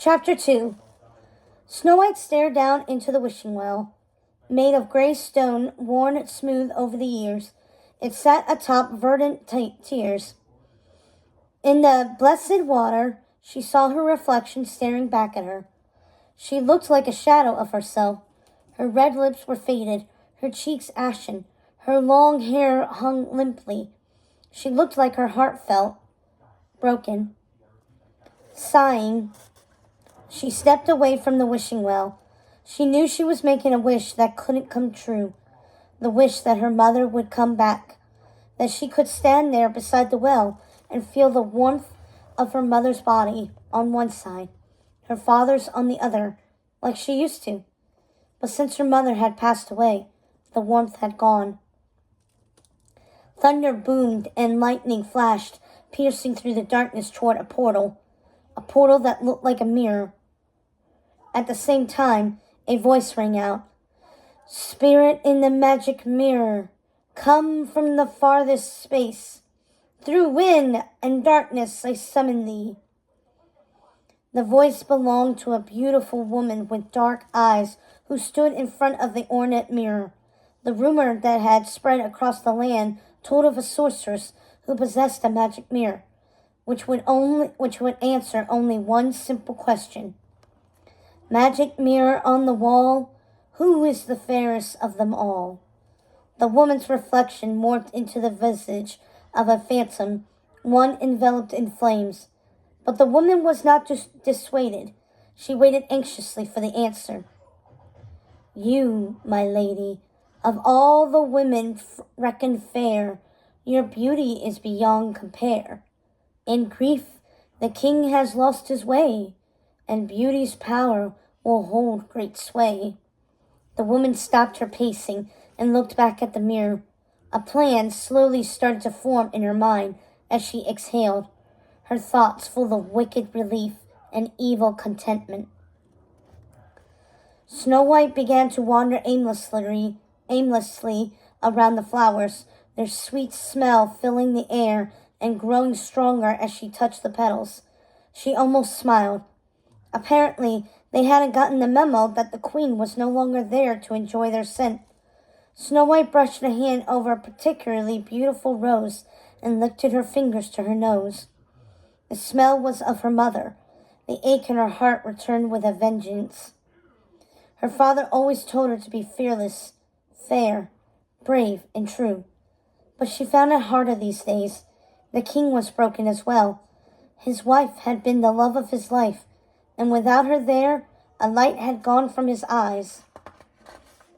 Chapter 2. Snow White stared down into the wishing well, made of gray stone worn smooth over the years. It sat atop verdant tears. In the blessed water, she saw her reflection staring back at her. She looked like a shadow of herself. Her red lips were faded, her cheeks ashen, her long hair hung limply. She looked like her heart felt broken. Sighing, she stepped away from the wishing well. She knew she was making a wish that couldn't come true. The wish that her mother would come back, that she could stand there beside the well and feel the warmth of her mother's body on one side, her father's on the other, like she used to. But since her mother had passed away, the warmth had gone. Thunder boomed and lightning flashed, piercing through the darkness toward a portal that looked like a mirror. At the same time, a voice rang out. "Spirit in the magic mirror, come from the farthest space. Through wind and darkness I summon thee." The voice belonged to a beautiful woman with dark eyes who stood in front of the ornate mirror. The rumor that had spread across the land told of a sorceress who possessed a magic mirror, which would answer only one simple question. "Magic mirror on the wall, who is the fairest of them all?" The woman's reflection morphed into the visage of a phantom, one enveloped in flames. But the woman was not dissuaded. She waited anxiously for the answer. "You, my lady, of all the women reckoned fair, your beauty is beyond compare. In grief, the king has lost his way, and beauty's power will hold great sway." The woman stopped her pacing and looked back at the mirror. A plan slowly started to form in her mind as she exhaled, her thoughts full of wicked relief and evil contentment. Snow White began to wander aimlessly around the flowers, their sweet smell filling the air and growing stronger as she touched the petals. She almost smiled. Apparently, they hadn't gotten the memo that the queen was no longer there to enjoy their scent. Snow White brushed a hand over a particularly beautiful rose and lifted her fingers to her nose. The smell was of her mother. The ache in her heart returned with a vengeance. Her father always told her to be fearless, fair, brave, and true. But she found it harder these days. The king was broken as well. His wife had been the love of his life, and without her there, a light had gone from his eyes.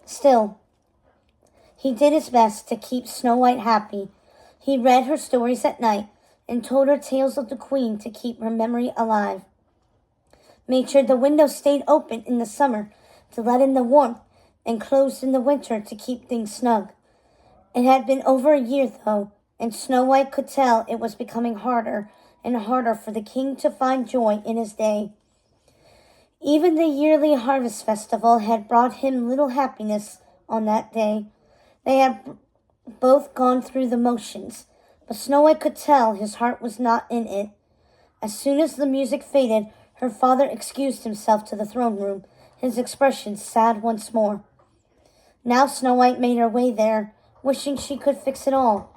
Still, he did his best to keep Snow White happy. He read her stories at night and told her tales of the queen to keep her memory alive. Made sure the windows stayed open in the summer to let in the warmth and closed in the winter to keep things snug. It had been over a year, though, and Snow White could tell it was becoming harder and harder for the king to find joy in his day. Even the yearly harvest festival had brought him little happiness on that day. They had both gone through the motions, but Snow White could tell his heart was not in it. As soon as the music faded, her father excused himself to the throne room, his expression sad once more. Now Snow White made her way there, wishing she could fix it all,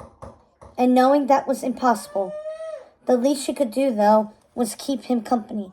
and knowing that was impossible. The least she could do, though, was keep him company.